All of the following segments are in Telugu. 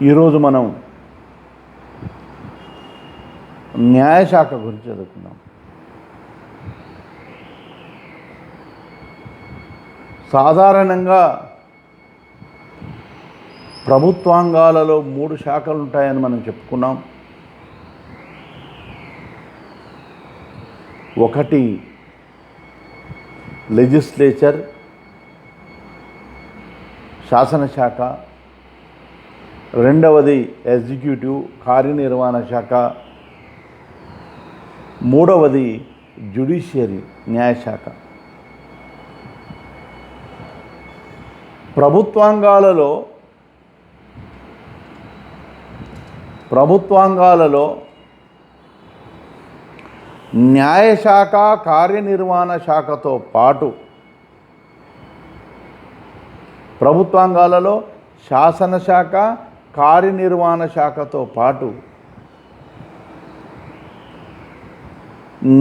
ఈరోజు మనం న్యాయశాఖ గురించి చదువుకున్నాం. సాధారణంగా ప్రభుత్వాంగాలలో 3 శాఖలు ఉంటాయని మనం చెప్పుకున్నాం. ఒకటి లెజిస్లేచర్, శాసనశాఖ. రెండవది ఎగ్జిక్యూటివ్, కార్యనిర్వహణ శాఖ. మూడవది జ్యుడిషియరీ, న్యాయశాఖ. ప్రభుత్వాంగాలలో న్యాయశాఖ, కార్యనిర్వహణ శాఖతో పాటు ప్రభుత్వాంగాలలో శాసనశాఖ, కార్యనిర్వహణ శాఖతో పాటు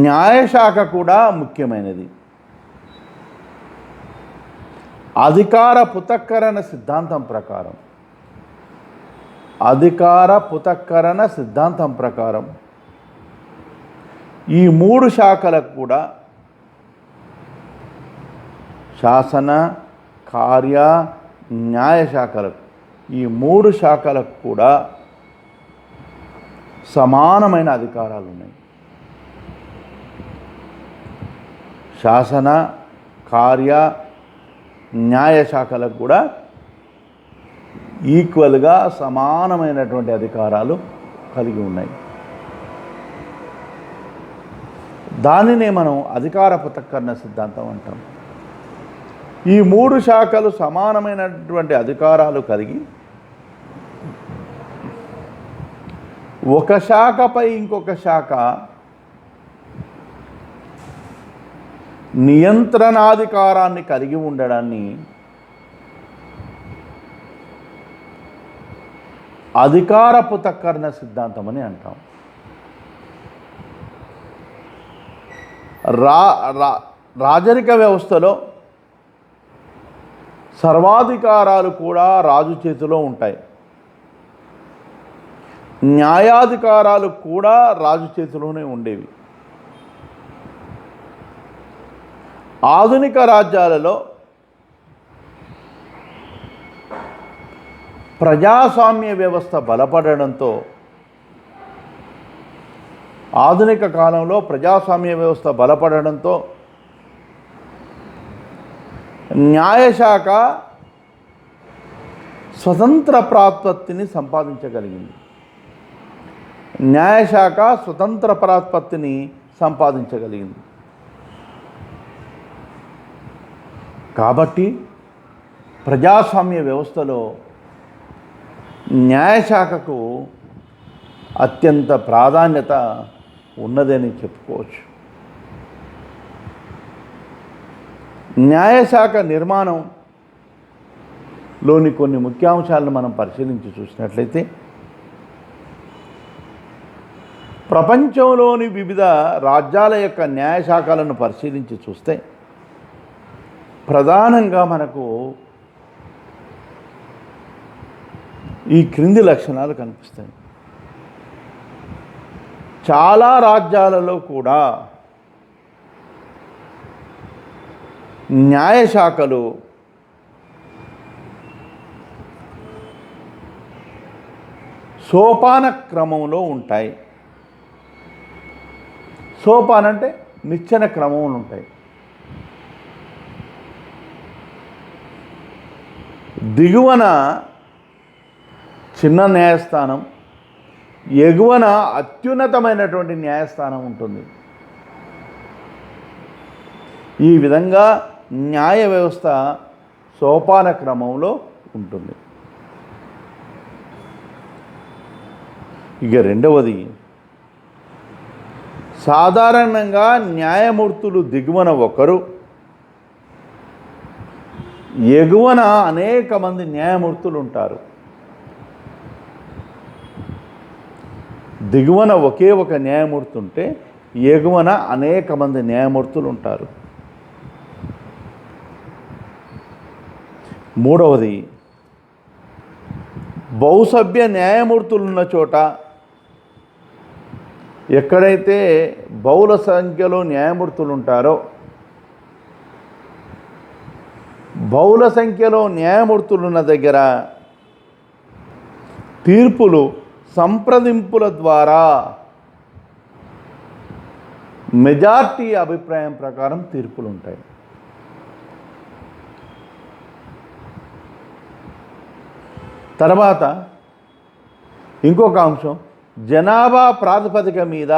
న్యాయశాఖ కూడా ముఖ్యమైనది. అధికార పృథక్కరణ సిద్ధాంతం ప్రకారం ఈ 3 శాఖలకు కూడా, శాసన, కార్య, న్యాయశాఖలకు, ఈ 3 శాఖలకు కూడా సమానమైన అధికారాలు ఉన్నాయి. శాసన, కార్య, న్యాయశాఖలకు కూడా ఈక్వల్గా సమానమైనటువంటి అధికారాలు కలిగి ఉన్నాయి. దానినే మనం అధికార పృథక్కరణ సిద్ధాంతం అంటాం. ఈ 3 శాఖలు సమానమైనటువంటి అధికారాలు కలిగి ఒక శాఖపై ఇంకొక శాఖ నియంత్రణాధికారాన్ని కలిగి ఉండడాన్ని అధికార పృథక్కరణ సిద్ధాంతం అని అంటాం. రాజరిక వ్యవస్థలో సర్వాధికారాలు కూడా రాజు చేతిలో ఉంటాయి. న్యాయాధికారాలు కూడా రాజు చేతిలోనే ఉండేవి. ఆధునిక రాజ్యాలలో ప్రజాస్వామ్య వ్యవస్థ బలపడడంతో, ఆధునిక కాలంలో ప్రజాస్వామ్య వ్యవస్థ బలపడడంతో న్యాయశాఖ స్వతంత్ర ప్రాతిపత్తిని సంపాదించగలిగింది. కాబట్టి ప్రజాస్వామ్య వ్యవస్థలో న్యాయశాఖకు అత్యంత ప్రాధాన్యత ఉన్నదని చెప్పుకోవచ్చు. న్యాయశాఖ నిర్మాణంలోని కొన్ని ముఖ్యాంశాలను మనం పరిశీలించి చూసినట్లయితే, ప్రపంచంలోని వివిధ రాజ్యాల యొక్క న్యాయశాఖలను పరిశీలించి చూస్తే ప్రధానంగా మనకు ఈ క్రింది లక్షణాలు కనిపిస్తాయి. చాలా రాజ్యాలలో కూడా న్యాయశాఖలు సోపాన క్రమంలో ఉంటాయి. సోపానంటే నిచ్చెన క్రమంలో ఉంటాయి. దిగువన చిన్న న్యాయస్థానం, ఎగువన అత్యున్నతమైనటువంటి న్యాయస్థానం ఉంటుంది. ఈ విధంగా న్యాయ వ్యవస్థ సోపాన క్రమంలో ఉంటుంది. ఇక రెండవది, సాధారణంగా న్యాయమూర్తులు దిగువన ఒకరు, ఎగువన అనేక మంది న్యాయమూర్తులు ఉంటారు. దిగువన ఒకే ఒక న్యాయమూర్తి ఉంటే ఎగువన అనేక మంది న్యాయమూర్తులు ఉంటారు. మూడవది, బహుసభ్య న్యాయమూర్తులు ఉన్న చోట, ఎక్కడైతే బహుళ సంఖ్యలో న్యాయమూర్తులు ఉంటారో, బహుళ సంఖ్యలో న్యాయమూర్తులున్న దగ్గర తీర్పులు సంప్రదింపుల ద్వారా మెజార్టీ అభిప్రాయం ప్రకారం తీర్పులు ఉంటాయి. తర్వాత ఇంకొక అంశం, జనాభా ప్రాతిపదిక మీద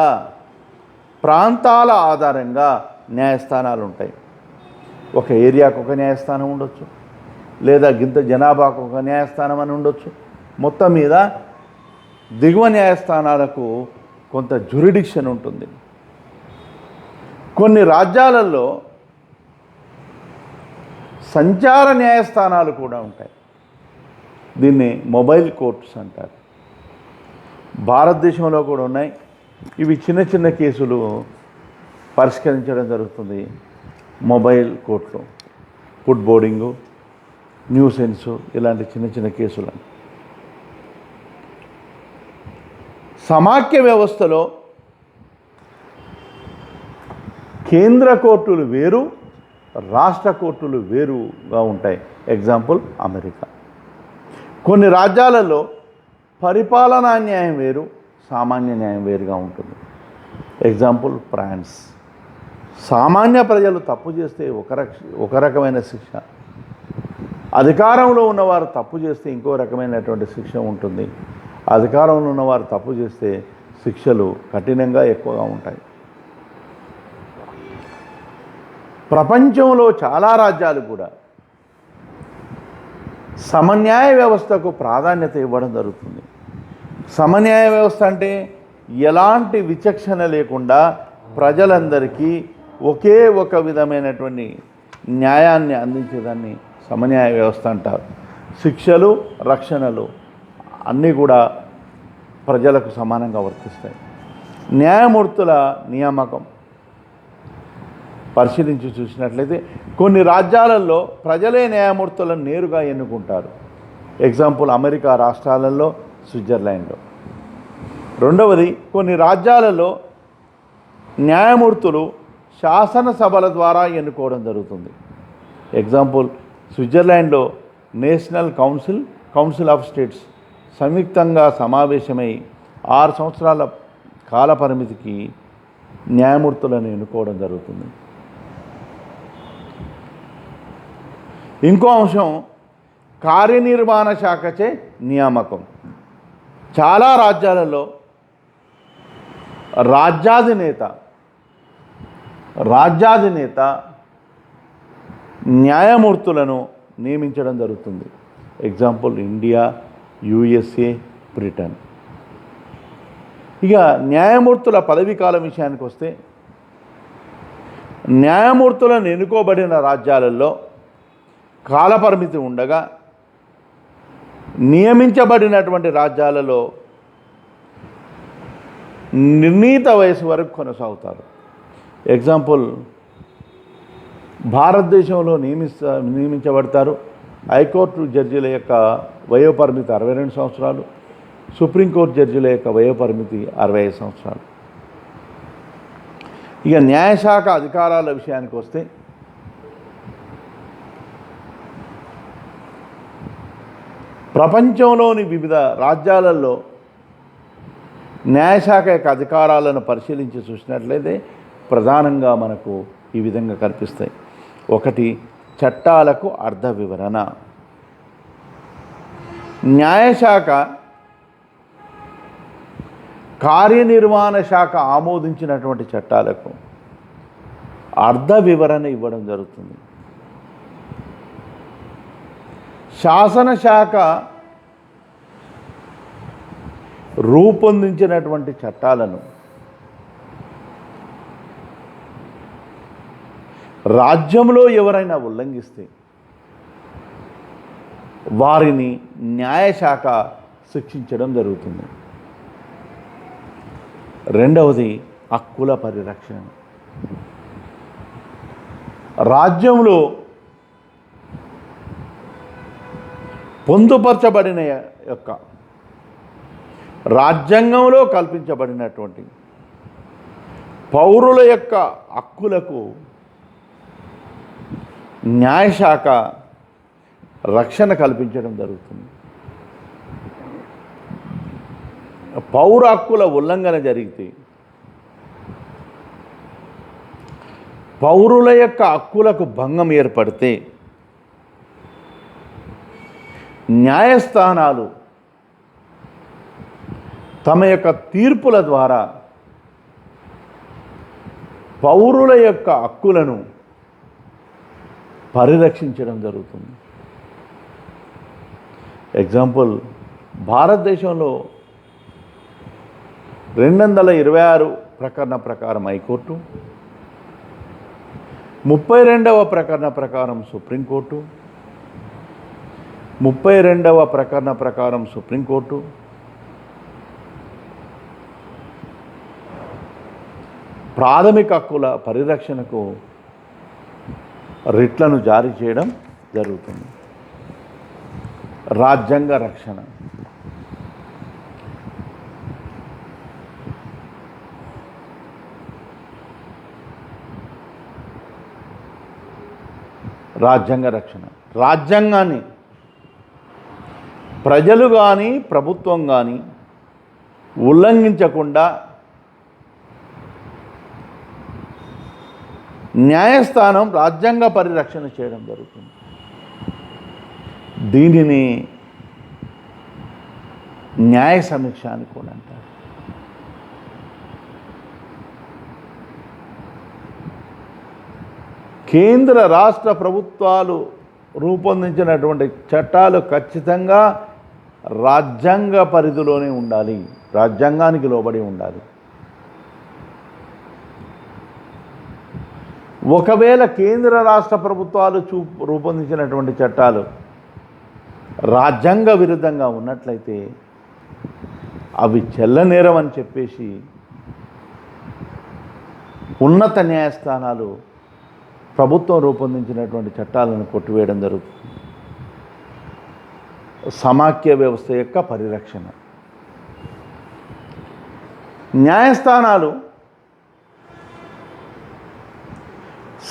ప్రాంతాల ఆధారంగా న్యాయస్థానాలు ఉంటాయి. ఒక ఏరియాకు ఒక న్యాయస్థానం ఉండొచ్చు, లేదా గింత జనాభాకు ఒక న్యాయస్థానం అని ఉండొచ్చు. మొత్తం మీద దిగువ న్యాయస్థానాలకు కొంత జ్యూరిడిక్షన్ ఉంటుంది. కొన్ని రాజ్యాలలో సంచార న్యాయస్థానాలు కూడా ఉంటాయి. దీన్ని మొబైల్ కోర్ట్స్ అంటారు. భారతదేశంలో కూడా ఉన్నాయి. ఇవి చిన్న చిన్న కేసులు పరిష్కరించడం జరుగుతుంది మొబైల్ కోర్టులో. ఫుడ్ బోర్డింగు, న్యూసెన్సు, ఇలాంటి చిన్న చిన్న కేసులు. సమాఖ్య వ్యవస్థలో కేంద్ర కోర్టులు వేరు, రాష్ట్ర కోర్టులు వేరుగా ఉంటాయి. Example America. కొన్ని రాజ్యాలలో పరిపాలనా న్యాయం వేరు, సామాన్య న్యాయం వేరుగా ఉంటుంది. Example France. సామాన్య ప్రజలు తప్పు చేస్తే ఒక రకమైన శిక్ష, అధికారంలో ఉన్నవారు తప్పు చేస్తే ఇంకో రకమైనటువంటి శిక్ష ఉంటుంది. అధికారంలో ఉన్నవారు తప్పు చేస్తే శిక్షలు కఠినంగా ఎక్కువగా ఉంటాయి. ప్రపంచంలో చాలా రాజ్యాలు కూడా సమన్యాయ వ్యవస్థకు ప్రాధాన్యత ఇవ్వడం జరుగుతుంది. సమన్యాయ వ్యవస్థ అంటే ఎలాంటి విచక్షణ లేకుండా ప్రజలందరికీ ఒకే ఒక విధమైనటువంటి న్యాయాన్ని అందించేదాన్ని సమన్యాయ వ్యవస్థ అంటారు. శిక్షలు, రక్షణలు అన్నీ కూడా ప్రజలకు సమానంగా వర్తిస్తాయి. న్యాయమూర్తుల నియామకం పరిశీలించి చూసినట్లయితే కొన్ని రాజ్యాలలో ప్రజలే న్యాయమూర్తులను నేరుగా ఎన్నుకుంటారు. ఎగ్జాంపుల్ అమెరికా రాష్ట్రాలలో, స్విట్జర్లాండ్లో. రెండవది, కొన్ని రాజ్యాలలో న్యాయమూర్తులు శాసనసభల ద్వారా ఎన్నుకోవడం జరుగుతుంది. ఎగ్జాంపుల్ స్విట్జర్లాండ్లో నేషనల్ కౌన్సిల్ ఆఫ్ స్టేట్స్ సంయుక్తంగా సమావేశమై 6 సంవత్సరాల కాల పరిమితికి న్యాయమూర్తులను ఎన్నుకోవడం జరుగుతుంది. ఇంకో అంశం, కార్యనిర్వహణ శాఖచే నియామకం. చాలా రాజ్యాలలో రాజ్యాధినేత న్యాయమూర్తులను నియమించడం జరుగుతుంది. Example India, USA, Britain. ఇక న్యాయమూర్తుల పదవీ కాలం విషయానికి వస్తే, న్యాయమూర్తులను ఎన్నుకోబడిన రాజ్యాలలో కాలపరిమితి ఉండగా నియమించబడినటువంటి రాజ్యాలలో నిర్ణీత వయసు వరకు కొనసాగుతారు. ఎగ్జాంపుల్ భారతదేశంలో నియమించబడతారు. హైకోర్టు జడ్జీల యొక్క వయోపరిమితి 62 సంవత్సరాలు, సుప్రీంకోర్టు జడ్జీల యొక్క వయోపరిమితి 65 సంవత్సరాలు. ఇక న్యాయశాఖ అధికారాల విషయానికి వస్తే, ప్రపంచంలోని వివిధ రాజ్యాలలో న్యాయశాఖ యొక్క అధికారాలను పరిశీలించి చూసినట్లయితే ప్రధానంగా మనకు ఈ విధంగా కనిపిస్తాయి. 1, చట్టాలకు అర్థ వివరణ. న్యాయశాఖ కార్యనిర్వహణ శాఖ ఆమోదించినటువంటి చట్టాలకు అర్థ వివరణ ఇవ్వడం జరుగుతుంది. శాసనశాఖ రూపొందించినటువంటి చట్టాలను రాజ్యంలో ఎవరైనా ఉల్లంఘిస్తే వారిని న్యాయశాఖ శిక్షించడం జరుగుతుంది. రెండవది, హక్కుల పరిరక్షణ. రాజ్యంలో పొందుపరచబడిన యొక్క రాజ్యాంగంలో కల్పించబడినటువంటి పౌరుల యొక్క హక్కులకు న్యాయశాఖ రక్షణ కల్పించడం జరుగుతుంది. పౌర హక్కుల ఉల్లంఘన జరిగితే, పౌరుల యొక్క హక్కులకు భంగం ఏర్పడితే న్యాయస్థానాలు తమ యొక్క తీర్పుల ద్వారా పౌరుల యొక్క హక్కులను పరిరక్షించడం జరుగుతుంది. ఎగ్జాంపుల్, భారతదేశంలో 226 ప్రకరణ ప్రకారం హైకోర్టు, 32వ ప్రకరణ ప్రకారం సుప్రీంకోర్టు, 32వ ప్రకరణ ప్రకారం సుప్రీంకోర్టు, ప్రాథమిక హక్కుల పరిరక్షణకు రిట్లను జారీ చేయడం జరుగుతుంది. రాజ్యాంగ రక్షణ. రాజ్యాంగ రక్షణ. రాజ్యాంగాన్ని ప్రజలు కానీ ప్రభుత్వం కానీ ఉల్లంఘించకుండా న్యాయస్థానం రాజ్యాంగ పరిరక్షణ చేయడం జరుగుతుంది. దీనిని న్యాయ సమీక్ష అని కూడా అంటారు. కేంద్ర రాష్ట్ర ప్రభుత్వాలు రూపొందించినటువంటి చట్టాలు ఖచ్చితంగా రాజ్యాంగ పరిధిలోనే ఉండాలి, రాజ్యాంగానికి లోబడి ఉండాలి. ఒకవేళ కేంద్ర రాష్ట్ర ప్రభుత్వాలు రూపొందించినటువంటి చట్టాలు రాజ్యాంగ విరుద్ధంగా ఉన్నట్లయితే అవి చెల్లనేరం అని చెప్పేసి ఉన్నత న్యాయస్థానాలు ప్రభుత్వం రూపొందించినటువంటి చట్టాలను కొట్టివేయడం జరుగుతుంది. సమాఖ్య వ్యవస్థ యొక్క పరిరక్షణ. న్యాయస్థానాలు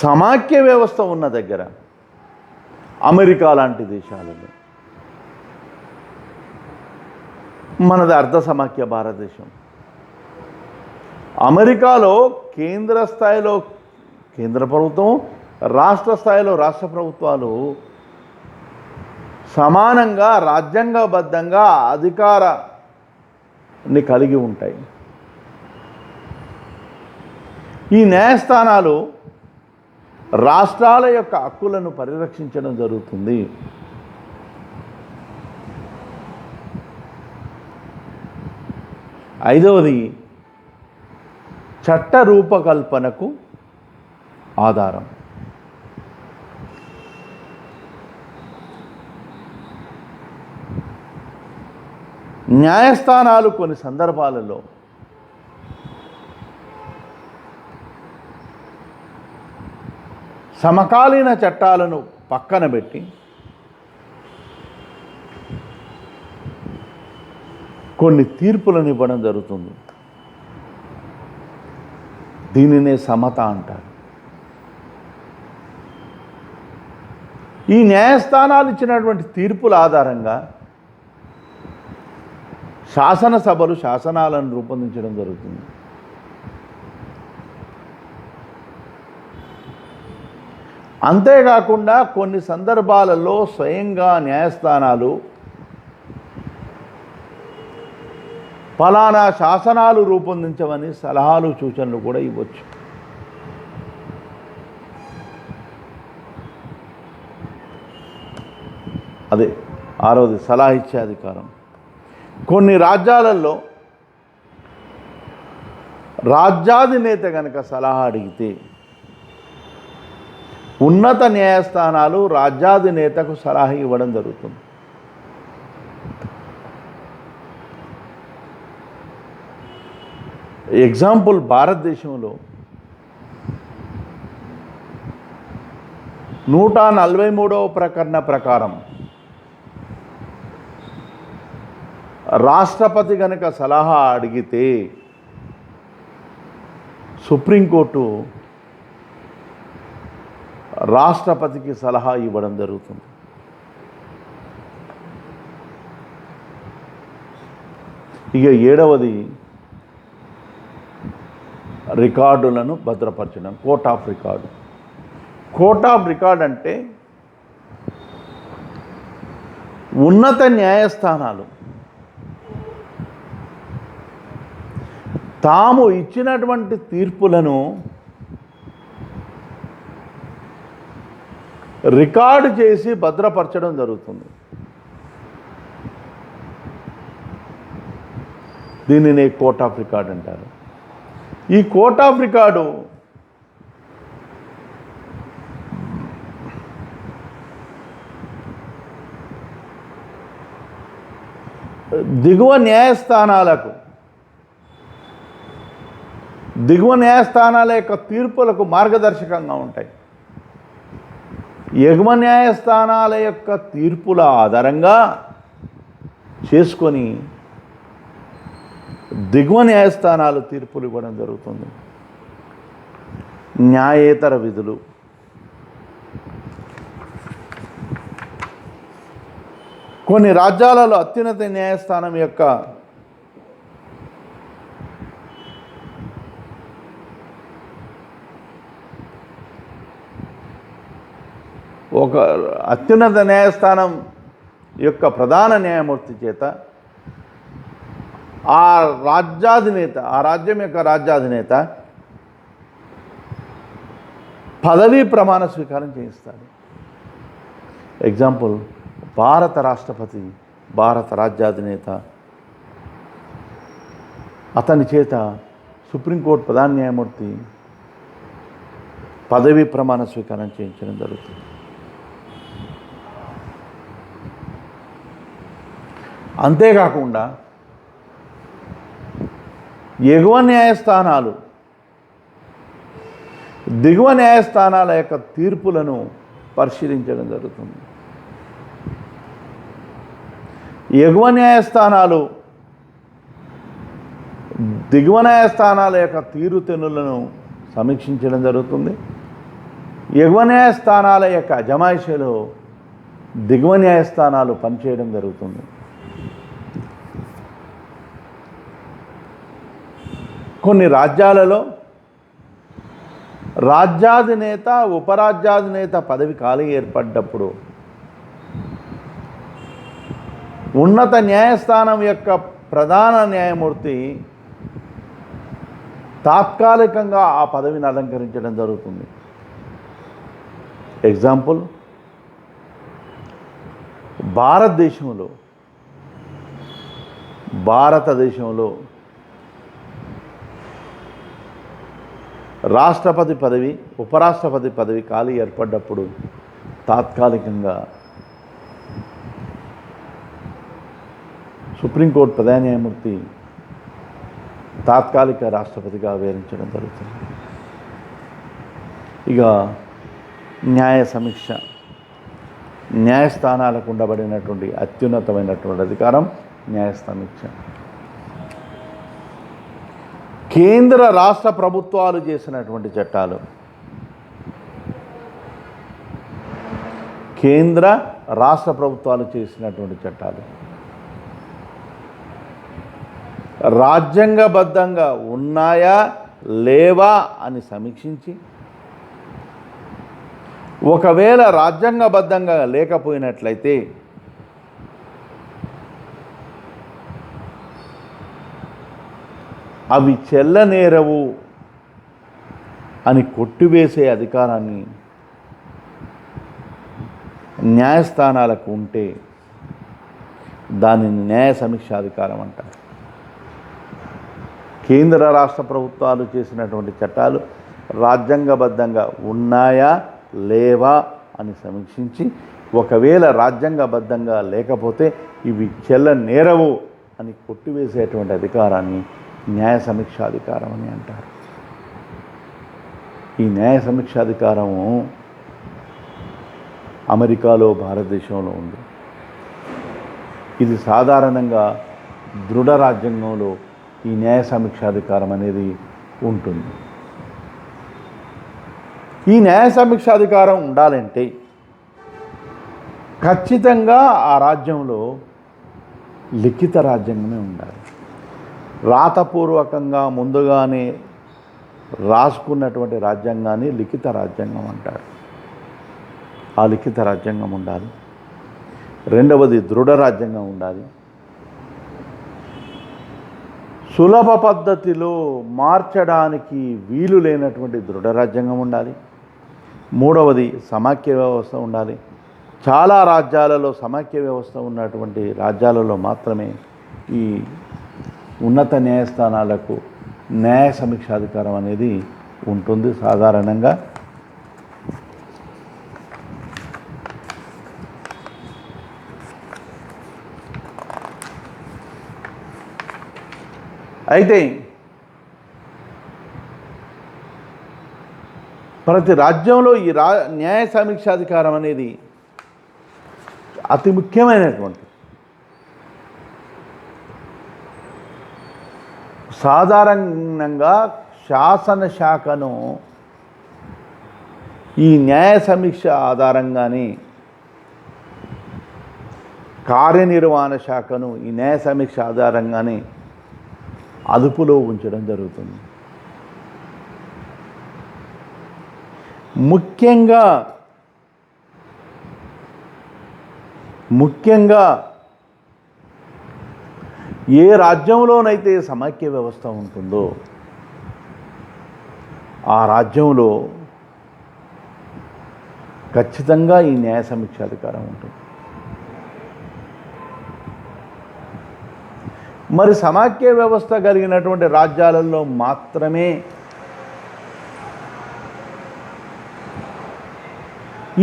సమాఖ్య వ్యవస్థ ఉన్న దగ్గర, అమెరికా లాంటి దేశాలలో, మనది అర్ధ సమాఖ్య భారతదేశం. అమెరికాలో కేంద్ర స్థాయిలో కేంద్ర ప్రభుత్వం, రాష్ట్ర స్థాయిలో రాష్ట్ర ప్రభుత్వాలు సమానంగా రాజ్యాంగబద్ధంగా అధికారాన్ని కలిగి ఉంటాయి. ఈ న్యాయస్థానాలు రాష్ట్రాల యొక్క హక్కులను పరిరక్షించడం జరుగుతుంది. ఐదవది చట్ట రూపకల్పనకు ఆధారం. న్యాయస్థానాలు కొన్ని సందర్భాలలో సమకాలీన చట్టాలను పక్కన పెట్టి కొన్ని తీర్పులను ఇవ్వడం జరుగుతుంది. దీనినే సమత అంటారు. ఈ న్యాయస్థానాలు ఇచ్చినటువంటి తీర్పుల ఆధారంగా శాసనసభలు శాసనాలను రూపొందించడం జరుగుతుంది. అంతేకాకుండా కొన్ని సందర్భాలలో స్వయంగా న్యాయస్థానాలు ఫలానా శాసనాలు రూపొందించమని సలహాలు సూచనలు కూడా ఇవ్వచ్చు. అదే ఆరవది సలహా ఇచ్చే అధికారం. కొన్ని రాజ్యాలలో రాజ్యాధినేత కనుక సలహా అడిగితే ఉన్నత న్యాయస్థానాలు రాజ్యాధినేతకు సలహా ఇవ్వడం జరుగుతుంది. ఎగ్జాంపుల్, భారతదేశంలో 143వ ప్రకరణ ప్రకారం రాష్ట్రపతి గనక సలహా అడిగితే సుప్రీంకోర్టు రాష్ట్రపతికి సలహా ఇవ్వడం జరుగుతుంది. ఇక 7వది రికార్డులను భద్రపరచడం, court of record. Court of record అంటే ఉన్నత న్యాయస్థానాలు తాము ఇచ్చినటువంటి తీర్పులను రికార్డు చేసి భద్రపరచడం జరుగుతుంది. దీనిని కోర్ట్ ఆఫ్ రికార్డ్ అంటారు. ఈ కోర్ట్ ఆఫ్ రికార్డు దిగువ న్యాయస్థానాల యొక్క తీర్పులకు మార్గదర్శకంగా ఉంటాయి. ఎగువ న్యాయస్థానాల యొక్క తీర్పుల ఆధారంగా చేసుకొని దిగువ న్యాయస్థానాలు తీర్పులు ఇవ్వడం జరుగుతుంది. న్యాయేతర విధులు. కొన్ని రాజ్యాలలో అత్యున్నత న్యాయస్థానం యొక్క ఒక అత్యున్నత న్యాయస్థానం యొక్క ప్రధాన న్యాయమూర్తి చేత ఆ రాజ్యం యొక్క రాజ్యాధినేత పదవీ ప్రమాణ స్వీకారం చేయిస్తాడు. ఎగ్జాంపుల్, భారత రాష్ట్రపతి, భారత రాజ్యాధినేత, అతని చేత సుప్రీంకోర్టు ప్రధాన న్యాయమూర్తి పదవీ ప్రమాణ స్వీకారం చేయించడం జరుగుతుంది. అంతేకాకుండా ఎగువ న్యాయస్థానాలు దిగువ న్యాయస్థానాల యొక్క తీర్పులను పరిశీలించడం జరుగుతుంది. ఎగువ న్యాయస్థానాలు దిగువ న్యాయస్థానాల యొక్క తీరుతెన్నులను సమీక్షించడం జరుగుతుంది. ఎగువ న్యాయస్థానాల యొక్క అజమాయిషీలో దిగువ న్యాయస్థానాలు పనిచేయడం జరుగుతుంది. కొన్ని రాజ్యాలలో రాజ్యాధినేత, ఉపరాజ్యాధినేత పదవి ఖాళీ ఏర్పడ్డప్పుడు ఉన్నత న్యాయస్థానం యొక్క ప్రధాన న్యాయమూర్తి తాత్కాలికంగా ఆ పదవిని అలంకరించడం జరుగుతుంది. ఎగ్జాంపుల్, భారతదేశంలో రాష్ట్రపతి పదవి, ఉపరాష్ట్రపతి పదవి ఖాళీ ఏర్పడ్డప్పుడు తాత్కాలికంగా సుప్రీంకోర్టు ప్రధాన న్యాయమూర్తి తాత్కాలిక రాష్ట్రపతిగా వివరించడం జరుగుతుంది. ఇక న్యాయ సమీక్ష. న్యాయస్థానాలకు ఉండబడినటువంటి అత్యున్నతమైనటువంటి అధికారం న్యాయ సమీక్ష. కేంద్ర రాష్ట్ర ప్రభుత్వాలు చేసినటువంటి చట్టాలు, కేంద్ర రాష్ట్ర ప్రభుత్వాలు చేసినటువంటి చట్టాలు రాజ్యాంగబద్ధంగా ఉన్నాయా లేవా అని సమీక్షించి, ఒకవేళ రాజ్యాంగబద్ధంగా లేకపోయినట్లయితే అవి చెల్లనేరవు అని కొట్టివేసే అధికారాన్ని న్యాయస్థానాలకు ఉంటే దానిని న్యాయ సమీక్షాధికారం అంటారు. కేంద్ర రాష్ట్ర ప్రభుత్వాలు చేసినటువంటి చట్టాలు రాజ్యాంగబద్ధంగా ఉన్నాయా లేవా అని సమీక్షించి, ఒకవేళ రాజ్యాంగబద్ధంగా లేకపోతే ఇవి చెల్లనేరవు అని కొట్టివేసేటువంటి అధికారాన్ని న్యాయ సమీక్షాధికారం అని అంటారు. ఈ న్యాయ సమీక్షాధికారము అమెరికాలో, భారతదేశంలో ఉంది. ఇది సాధారణంగా దృఢ రాజ్యాంగంలో ఈ న్యాయ సమీక్షాధికారం అనేది ఉంటుంది. ఈ న్యాయ సమీక్షాధికారం ఉండాలంటే ఖచ్చితంగా ఆ రాజ్యంలో లిఖిత రాజ్యాంగమే ఉండాలి. రాతపూర్వకంగా ముందుగానే రాసుకున్నటువంటి రాజ్యాంగాన్ని లిఖిత రాజ్యాంగం అంటారు. ఆ లిఖిత రాజ్యాంగం ఉండాలి. రెండవది దృఢ రాజ్యాంగం ఉండాలి. సులభ పద్ధతిలో మార్చడానికి వీలు లేనటువంటి దృఢ రాజ్యాంగం ఉండాలి. మూడవది సమాఖ్య వ్యవస్థ ఉండాలి. చాలా రాజ్యాలలో సమాఖ్య వ్యవస్థ ఉన్నటువంటి రాజ్యాలలో మాత్రమే ఈ ఉన్నత న్యాయస్థానాలకు న్యాయ సమీక్షాధికారం అనేది ఉంటుంది. సాధారణంగా అయితే ప్రతి రాజ్యంలో ఈ న్యాయ సమీక్షాధికారం అనేది అతి ముఖ్యమైనటువంటి సాధారణంగా శాసనశాఖను ఈ న్యాయ సమీక్ష ఆధారంగానే కార్యనిర్వహణ శాఖను ఈ న్యాయ సమీక్ష ఆధారంగానే అదుపులో ఉంచడం జరుగుతుంది. ముఖ్యంగా ఏ రాజ్యంలోనైతే సమాఖ్య వ్యవస్థ ఉంటుందో ఆ రాజ్యంలో ఖచ్చితంగా ఈ న్యాయ సమీక్షాధికారం ఉంటుంది. మరి సమాఖ్య వ్యవస్థ కలిగినటువంటి రాజ్యాలలో మాత్రమే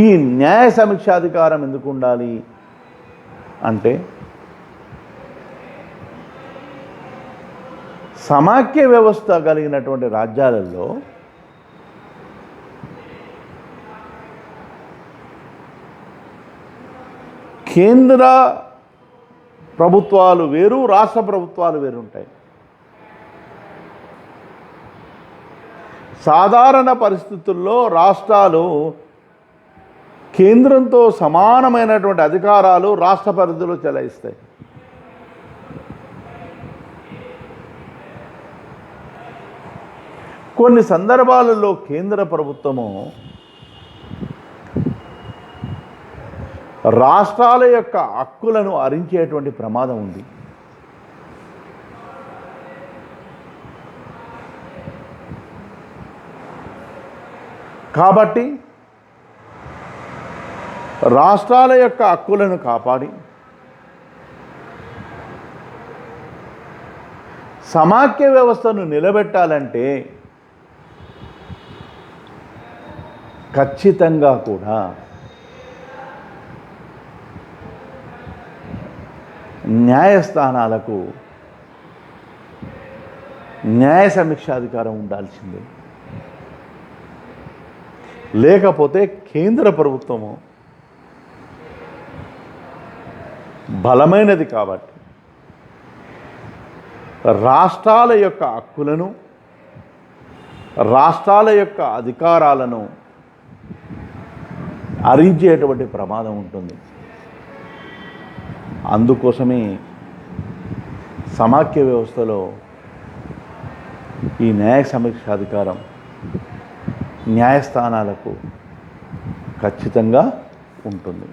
ఈ న్యాయ సమీక్షాధికారం ఎందుకు ఉండాలి అంటే సమాఖ్య వ్యవస్థ కలిగినటువంటి రాజ్యాలలో కేంద్ర ప్రభుత్వాలు వేరు, రాష్ట్ర ప్రభుత్వాలు వేరు ఉంటాయి. సాధారణ పరిస్థితుల్లో రాష్ట్రాలు కేంద్రంతో సమానమైనటువంటి అధికారాలు రాష్ట్ర పరిధిలో చెలాయిస్తాయి. కొన్ని సందర్భాలలో కేంద్ర ప్రభుత్వము రాష్ట్రాల యొక్క హక్కులను హరించేటువంటి ప్రమాదం ఉంది. కాబట్టి రాష్ట్రాల యొక్క హక్కులను కాపాడి సమాఖ్య వ్యవస్థను నిలబెట్టాలంటే ఖచ్చితంగా కూడా న్యాయస్థానాలకు న్యాయ సమీక్షాధికారం ఉండాల్సిందే. లేకపోతే కేంద్ర ప్రభుత్వము బలమైనది కాబట్టి రాష్ట్రాల యొక్క హక్కులను, రాష్ట్రాల యొక్క అధికారాలను హరించేటువంటి ప్రమాదం ఉంటుంది. అందుకోసమే సమాఖ్య వ్యవస్థలో ఈ న్యాయ సమీక్షాధికారం న్యాయస్థానాలకు ఖచ్చితంగా ఉంటుంది.